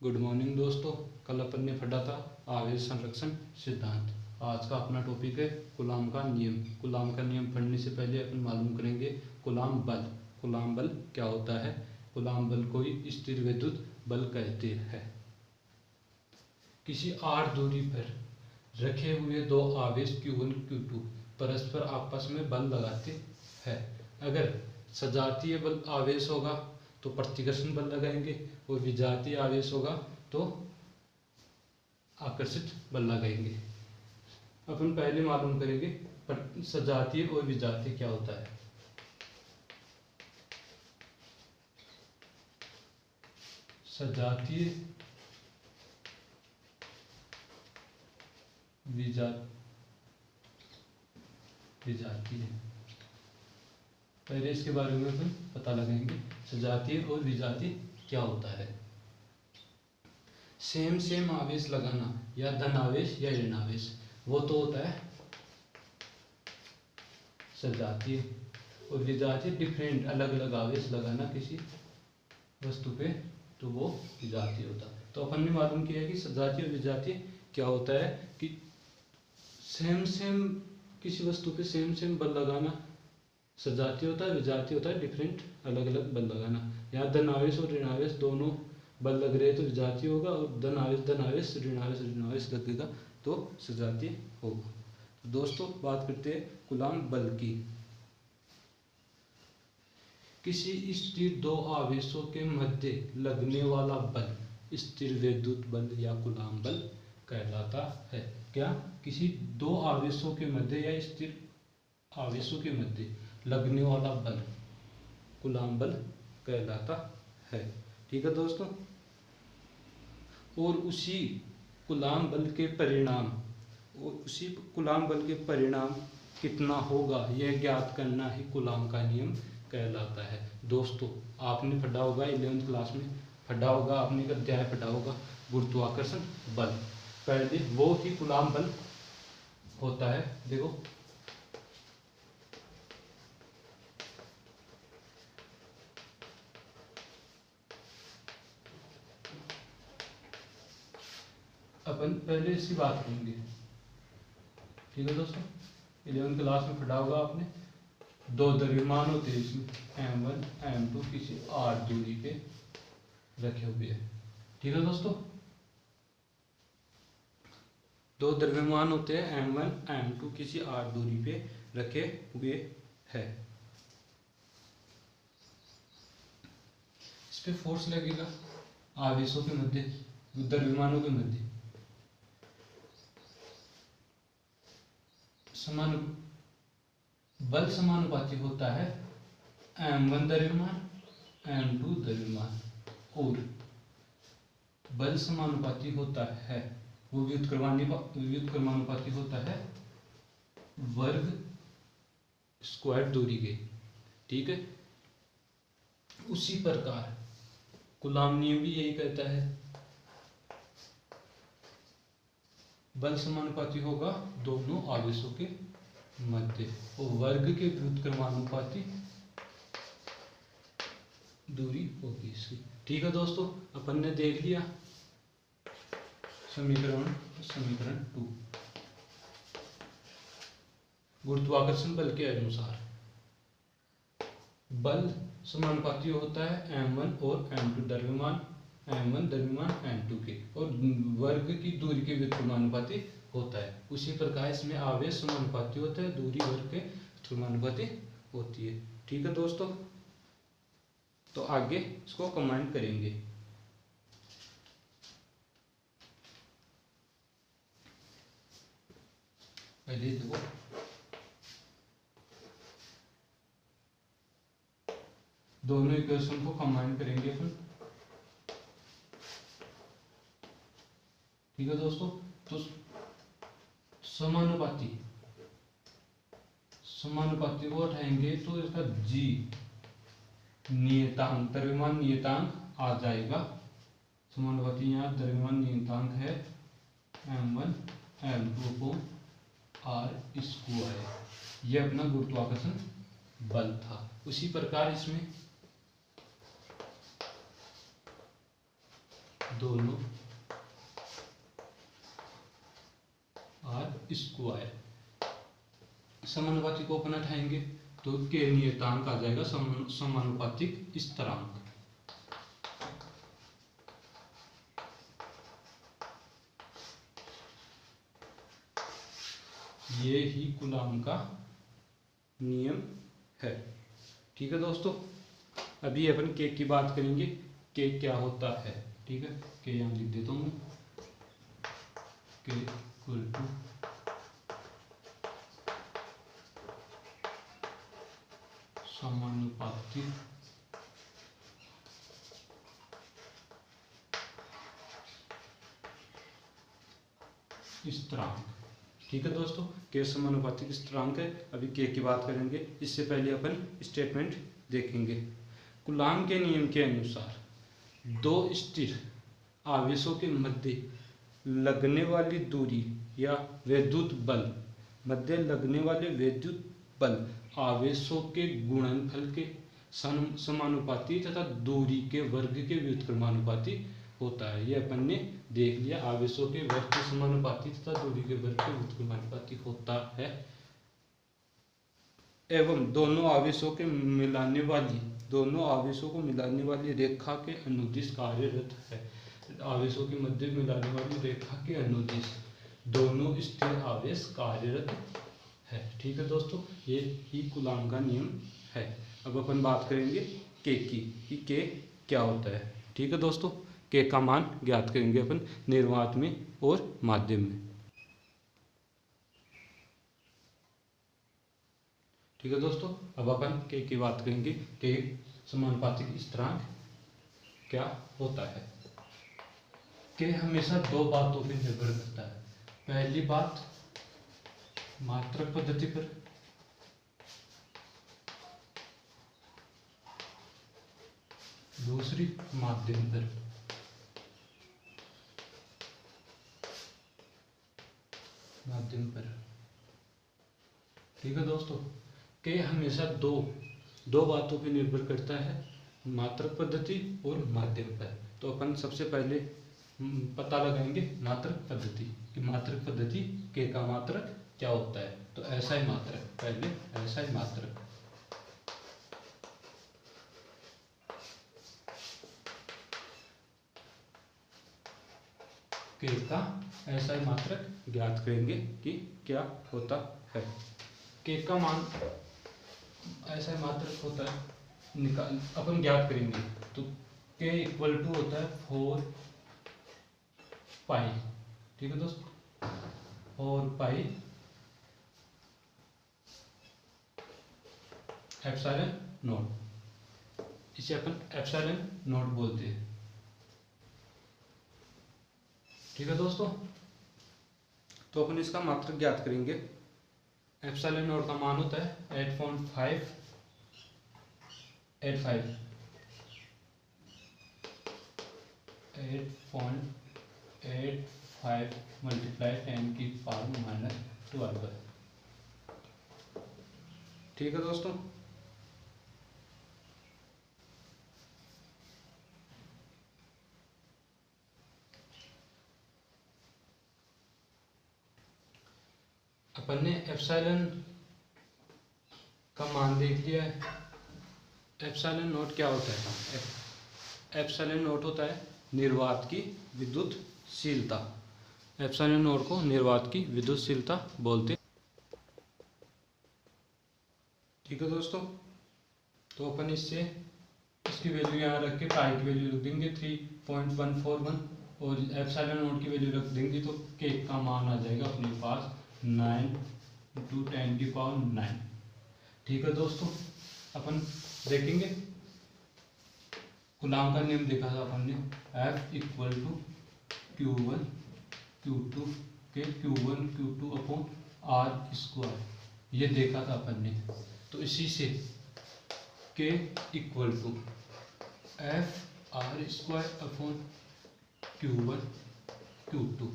Good morning दोस्तों। कल अपन ने पढ़ा था आवेश संरक्षण सिद्धांत। आज का अपना टॉपिक है कूलाम का नियम। कूलाम का नियम पढ़ने से पहले अपन मालूम करेंगे कूलाम बल। कूलाम बल क्या होता है? कूलाम बल को ही स्थिर विद्युत बल कहते हैं। किसी r दूरी पर रखे हुए दो आवेश Q1 Q2 परस्पर आपस में बल लगाते हैं। अगर सजातीय बल आवेश होगा तो प्रतिकर्षण बल लगाएंगे और विजातीय आवेश होगा तो आकर्षित बल लगाएंगे। अपन पहले मालूम करेंगे सजातीय और विजातीय क्या होता है। सजातीय विजातीय पहले इसके बारे में अपन पता लगाएंगे सजातीय और विजातीय क्या होता है। सेम आवेश लगाना या धन आवेश या ऋण आवेश वो तो होता है सजातीय, और विजातीय डिफरेंट अलग अलग आवेश लगाना किसी वस्तु पे तो वो विजातीय होता है। तो अपन ने मालूम किया कि सजातीय और विजातीय क्या होता है कि सेम किसी वस्तु पे सेम बल लगाना सजातीय होता है, विजातीय होता है डिफरेंट अलग अलग बल लगाना। यहाँ धन आवेश और ऋण आवेश दोनों बल लग रहे हैं तो विजातीय होगा, और धन आवेश ऋण आवेश लगेगा तो सजातीय होगा। तो दोस्तों बात करते हैं कूलाम बल की। किसी स्थिर दो आवेशों के मध्य लगने वाला बल स्थिर विद्युत बल या कूलाम बल कहलाता है। क्या? किसी दो आवेशों के मध्य या स्थिर आवेशों के मध्य लगने वाला बल कूलाम बल कहलाता है। ठीक है दोस्तों। और उसी कूलाम बल के परिणाम कितना होगा यह ज्ञात करना ही कूलाम का नियम कहलाता है। दोस्तों आपने पढ़ा होगा 11th क्लास में पढ़ा होगा, आपने एक अध्याय पढ़ा होगा गुरुत्वाकर्षण बल। पहले वो ही कूलाम बल होता है। देखो अपन पहले इसकी बात करेंगे। ठीक है दोस्तों, 11th क्लास में पढ़ा होगा आपने दो द्रव्यमान होते हैं इसमें M1 M2 किसी r दूरी पे रखे हुए हैं। ठीक है दोस्तों, दो द्रव्यमान होते हैं M1 M2 किसी r दूरी पे रखे हुए हैं। इस पे फोर्स लगेगा आवेशों के मध्य, द्रव्यमानों के मध्य बल समानुपाती होता है M1 द्रव्यमान M2 द्रव्यमान, और बल समानुपाती होता है वो व्युत्क्रमानुपाती होता है वर्ग स्क्वायर दूरी के। ठीक है, उसी प्रकार कूलाम नियम भी यही कहता है बल समानुपाती होगा दोनों आवेशों के मध्य और वर्ग के व्युत्क्रमानुपाती दूरी होगी इसकी। ठीक है दोस्तों, अपन ने देख लिया समीकरण 2 गुरुत्वाकर्षण बल के अनुसार बल समानुपाती होता है M1 और M2 द्रव्यमान M1 द्रव्यमान M2 के, और वर्ग की दूरी के व्युत्क्रमानुपाती होता है। उसी प्रकार इसमें आवेश समानुपाती होता है, दूरी वर्ग के व्युत्क्रमानुपाती होती है। ठीक है दोस्तों, तो आगे इसको कंबाइन करेंगे। पहले देखो दोनों इक्वेशन को कंबाइन करेंगे अपन। ठीक है दोस्तों, तो समानुपाती वो उठाएंगे तो इसका G नियतांक द्रव्यमान नियतांक आ जाएगा। समानुपाती यहाँ द्रव्यमान नियतांक है M1 M2 को r स्क्वायर, ये अपना गुरुत्वाकर्षण बल था। उसी प्रकार इसमें दोनों आर स्क्वायर। समानुपाती को अपन उठाएंगे तो के नियतांक आ जाएगा समानुपातिक स्थिरांक। ये ही कूलॉम का नियम है। ठीक है दोस्तों, अभी अपन के की बात करेंगे, के क्या होता है। ठीक है, के यहाँ लिख देता हूँ, के इक्वल टू समानुपातिक स्थिरांक। ठीक है दोस्तों, के समानुपातिक स्थिरांक है। अभी के की बात करेंगे, इससे पहले अपन स्टेटमेंट देखेंगे। कूलॉम के नियम के अनुसार दो स्थिर आवेशों के मध्य लगने वाली दूरी या विद्युत बल, मध्य लगने वाले विद्युत बल आवेशों के गुणनफल के समानुपाती तथा दूरी के वर्ग के व्युत्क्रमानुपाती होता है। ये अपन ने देख लिया, आवेशों के वर्ग के समानुपाती तथा दूरी के वर्ग के व्युत्क्रमानुपाती होता है। एवं दोनों आवेशों को मिलाने वाली रेखा के अनुदिश कार्यरत है। आवेशों के मध्य मिलाने वाली रेखा के अनुदिश दोनों स्थिर आवेश कार्यरत है। ठीक है दोस्तों, ये ही कूलॉम का नियम है। अब अपन बात करेंगे के की, कि के क्या होता है। ठीक है दोस्तों, के का मान ज्ञात करेंगे अपन निर्वात में और माध्यम में। ठीक है दोस्तों, अब अपन के की बात करेंगे, के समानुपातिक स्थिरांक क्या होता है। के हमेशा दो बातों पर निर्भर करता है। पहली बात मात्रक पद्धति पर, दूसरी माध्यम पर। ठीक है दोस्तों, के हमेशा दो बातों पर निर्भर करता है, मात्रक पद्धति और माध्यम पर। तो अपन सबसे पहले पता लगाएंगे मात्रक पद्धति, कि मात्रक पद्धति के का मात्रक क्या होता है। तो ऐसा ही मात्रक, पहले ऐसा ही मात्रक, के का ऐसा ही मात्रक ज्ञात करेंगे कि क्या होता है। के का मान ऐसा ही मात्रक होता है, निकाल अपन ज्ञात करेंगे। तो के इक्वल टू होता है 4 पाई। ठीक है दोस्तों, 4 पाई एप्सिलॉन नॉट, इसे अपन एप्सिलॉन नॉट बोलते हैं। ठीक है दोस्तों, तो अपन इसका मात्रक ज्ञात करेंगे। एप्सिलॉन नॉट का मान होता है 8.585 मल्टीप्लाई 10⁻⁻12। ठीक है दोस्तों, अपन ने एप्सिलॉन का मान देख लिया है। एप्सिलॉन नॉट क्या होता है? एप्सिलॉन नॉट होता है निर्वात की विद्युतशीलता। एप्सिलॉन नॉट को निर्वात की विद्युतशीलता बोलते। ठीक है दोस्तों, तो अपन इसकी वैल्यू यहाँ रख के पाई की वैल्यू रख देंगे 3.141 और एप्सिलॉन नॉट की वैल्यू रख देंगे, तो के का मान आ जाएगा अपने पास 9 × 10⁹। ठीक है दोस्तों, अपन देखेंगे कूलॉम का नियम देखा था अपन ने, F equal to Q1 Q2 के Q1 Q2 upon R square, ये देखा था अपन ने। तो इसी से K equal to F R square upon Q1 Q2।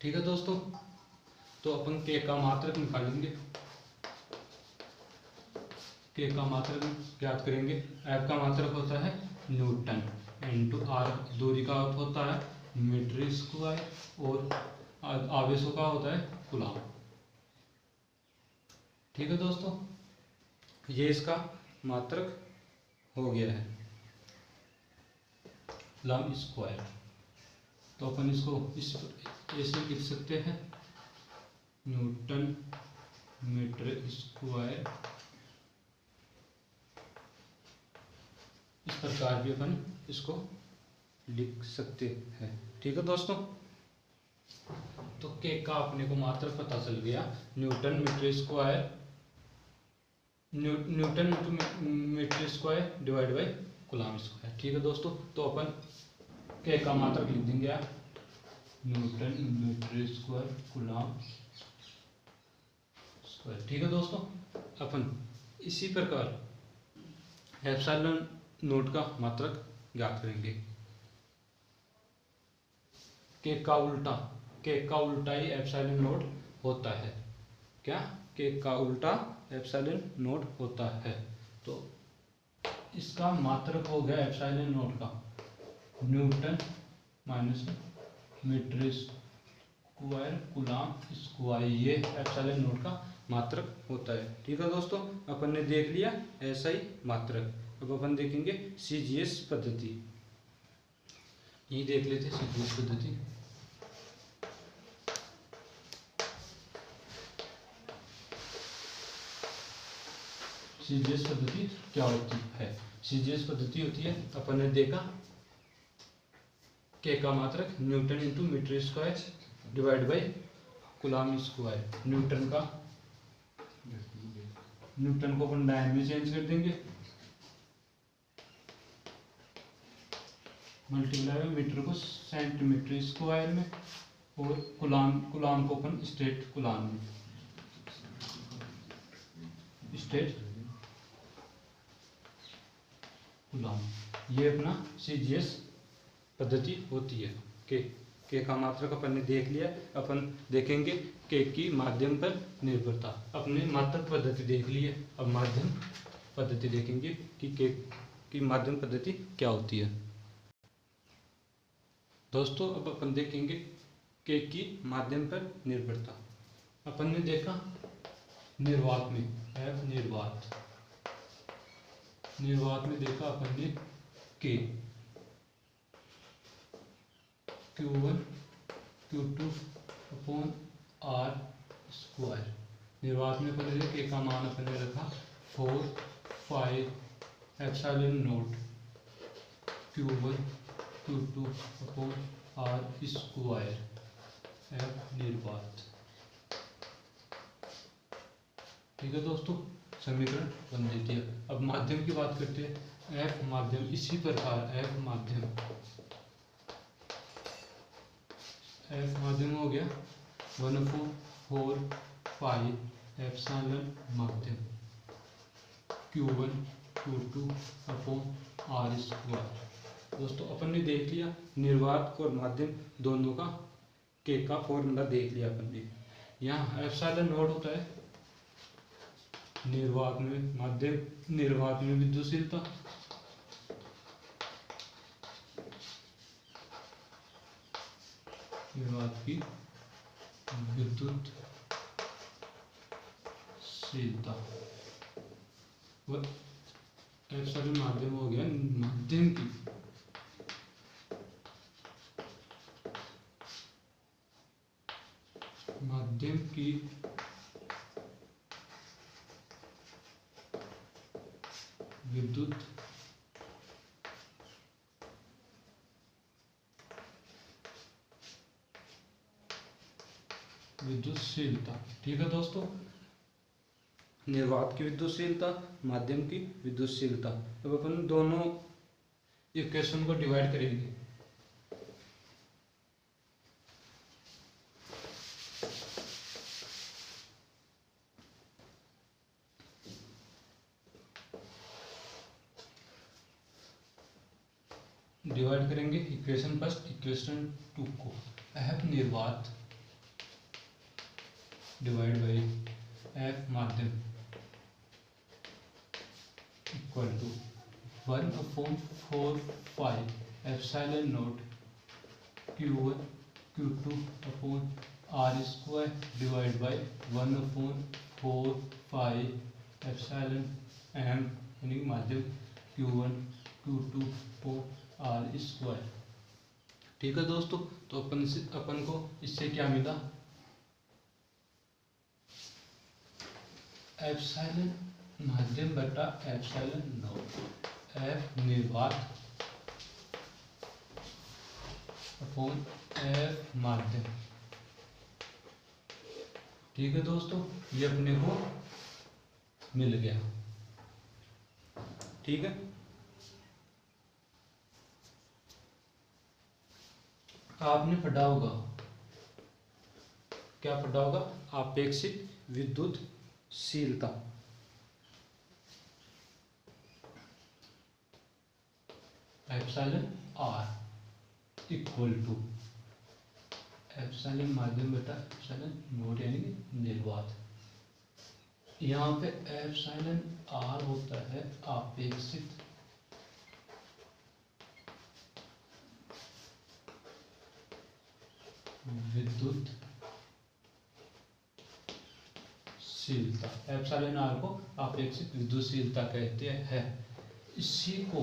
ठीक है दोस्तों, तो अपन K का मात्रक निकालेंगे। K का मात्रक ज्ञात करेंगे। F का मात्रक होता है न्यूटन। इंटू आर, दूरी का अर्थ होता है मीटर स्क्वायर और आवेशों का होता है कूलाम। ठीक है दोस्तों, ये इसका मात्रक हो गया है कूलाम स्क्वायर। तो अपन इसको इस ऐसे लिख सकते हैं न्यूटन मीटर स्क्वायर। इस प्रकार भी अपन इसको लिख सकते हैं। ठीक है दोस्तों, तो के का अपने को मात्रक पता चल गया, newton metre square, newton metre square divide by coulomb square. ठीक है दोस्तों, तो अपन के का मात्रक लिख देंगे newton metre square coulomb square. ठीक है दोस्तों, अपन इसी प्रकार एप्सिलॉन नोट का मात्रक ज्ञात करेंगे। के का उल्टा ही एप्सिलॉन नोट होता है। क्या? के का उल्टा एप्सिलॉन नोट होता है। तो इसका मात्रक हो गया एप्सिलॉन नोट का newton minus metre square coulomb square, ये एप्सिलॉन नोट का मात्रक होता है। ठीक है दोस्तों, अपन ने देख लिया ऐसा ही मात्रक। अब अपन देखेंगे सीजीएस पद्धति। ये देख लेते सीजीएस पद्धति। सीजीएस पद्धति क्या होती है? सीजीएस पद्धति होती है, अपन ने देखा के का मात्रक newton into metre square divide by coulomb square. Newton को अपन डायन में चेंज कर देंगे, मल्टीप्लाई में मीटर को सेंटीमीटर स्क्वायर में, और कूलाम को अपन स्टेट कूलाम में, स्टेट कूलाम। ये अपना सीजीएस पद्धति होती है। के का मात्रक अपन ने देख लिया। अपन देखेंगे के की माध्यम पर निर्भरता। अपने मात्रक पद्धति देख लिए, अब माध्यम पद्धति देखेंगे कि के की माध्यम पद्धति क्या होती है। दोस्तों, अब अपन देखेंगे के की माध्यम पर निर्भरता। अपन ने देखा निर्वात में, एफ निर्वात में देखा अपन ने के Q1 Q2 upon R square. निर्वात में अपन के का मान अपन ने रखा 4 5 epsilon naught Q1 Q2 upon R square F निर्वात। ठीक है दोस्तों, समीकरण बन देती है। अब माध्यम की बात करते हैं। एफ माध्यम इसी प्रकार एफ माध्यम हो गया 1/4 5 एप्सिलॉन माध्यम Q1 Q2 upon R square. दोस्तों, अपन ने देख लिया निर्वात और माध्यम दोनों का के का फॉर्मूला देख लिया अपन ने। यहाँ एप्सिलॉन नोट होता है निर्वात में विद्युतशीलता, निर्वात की विद्युतशीलता, वह एप्सिलॉन माध्यम हो गया माध्यम की विद्युतशीलता। ठीक है दोस्तों, निर्वात की विद्युतशीलता, माध्यम की विद्युतशीलता। अब अपन दोनों इक्वेशन को डिवाइड करेंगे। डिवाइड करेंगे इक्वेशन फर्स्ट इक्वेशन 2 को। एफ निर्वात डिवाइड बाई एफ माध्यम equal to 1/4 5 epsilon naught Q1 Q2 upon R square divide by 1/4 epsilon M यानी माध्यम Q1 Q2 upon R square. ठीक है दोस्तों, तो अपन को इससे क्या मिला, एप्सिलॉन माध्यम बटा एप्सिलॉन नॉट एफ निर्वात अपॉन एफ माध्यम। ठीक है दोस्तों, ये अपने को मिल गया। ठीक है, आपने पढ़ा होगा, क्या पढ़ा होगा, आपेक्षिक विद्युतशीलता। Epsilon R equal to epsilon माध्यम बटा एप्सिलॉन नॉट यानी निर्वात। यहाँ पे एप्सिलॉन आर होता है आपेक्षिक विद्युतशीलता। एप्सिलॉन आर को आपेक्षिक विद्युतशीलता कहते हैं। इसी को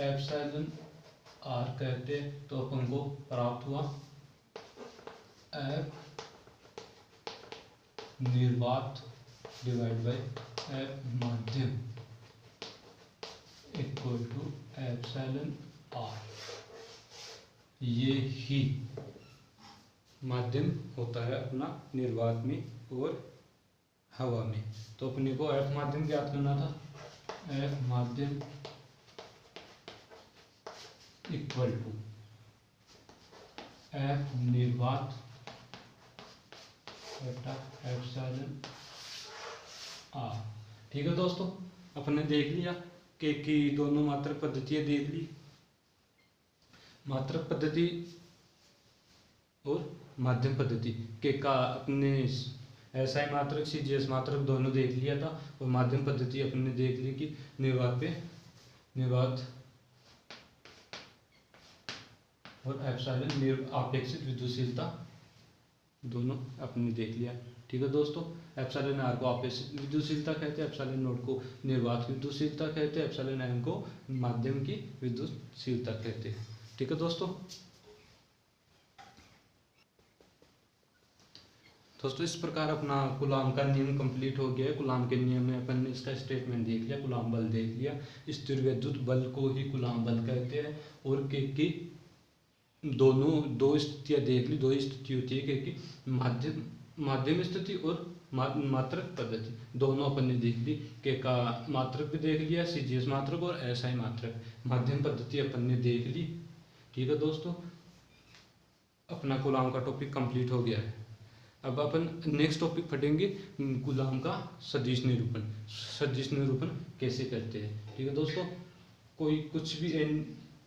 एप्सिलॉन आर कहते हैं। तो अपन को प्राप्त हुआ एफ निर्वात डिवाइड बाई एफ माध्यम इक्वल टू एप्सिलॉन आर। ये ही माध्यम होता है अपना निर्वात में और हवा में। तो अपने को एफ माध्यम ज्ञात करना था। एफ माध्यम इक्वल टू एफ निर्वात बटा एप्सिलॉन आर। ठीक है दोस्तों, अपने देख लिया कि दोनों मात्रक पद्धतियां देख ली, मात्रक पद्धति और माध्यम पद्धति के का अपने एसआई मात्रक सीजीएस मात्रक दोनों देख लिया था। और माध्यम पद्धति अपने देख ली कि निर्वात और एप्सिलॉन आपेक्षिक विद्युतशीलता दोनों अपने देख लिया। ठीक है दोस्तों, एप्सिलॉन आर को आपेक्षिक विद्युतशीलता कहते हैं, एप्सिलॉन नॉट को निर्वात विद्युतशीलता कहते हैं, एप्सिलॉन एम को माध्यम की विद्युतशीलता कहते हैं। ठीक है दोस्तों, इस प्रकार अपना कूलाम का नियम कंप्लीट हो गया है। कूलाम के नियम में अपन ने इसका स्टेटमेंट देख लिया, कूलाम बल देख लिया। स्थिर विद्युत बल को ही कूलाम बल कहते हैं। और कि दोनों दो स्थितियां देख ली, दो ही स्थिति होती है कि माध्यम स्थिति और मात्रक पद्धति दोनों अपन ने देख ली। के का मात्रक भी देख लिया, सीजीएस मात्रक और एसआई मात्रक। माध्यम पद्धति अपन ने देख ली। ठीक है दोस्तों, अपना कूलाम का टॉपिक कंप्लीट हो गया है। अब अपन नेक्स्ट टॉपिक पढ़ेंगे कूलाम का सदिश निरूपण। सदिश निरूपण कैसे करते हैं। ठीक है दोस्तों, कोई कुछ भी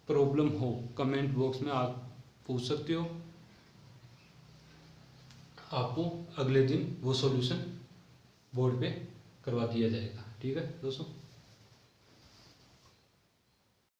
प्रॉब्लम हो कमेंट बॉक्स में आप पूछ सकते हो, आपको अगले दिन वो सॉल्यूशन बोर्ड पे करवा दिया जाएगा। ठीक है दोस्तों।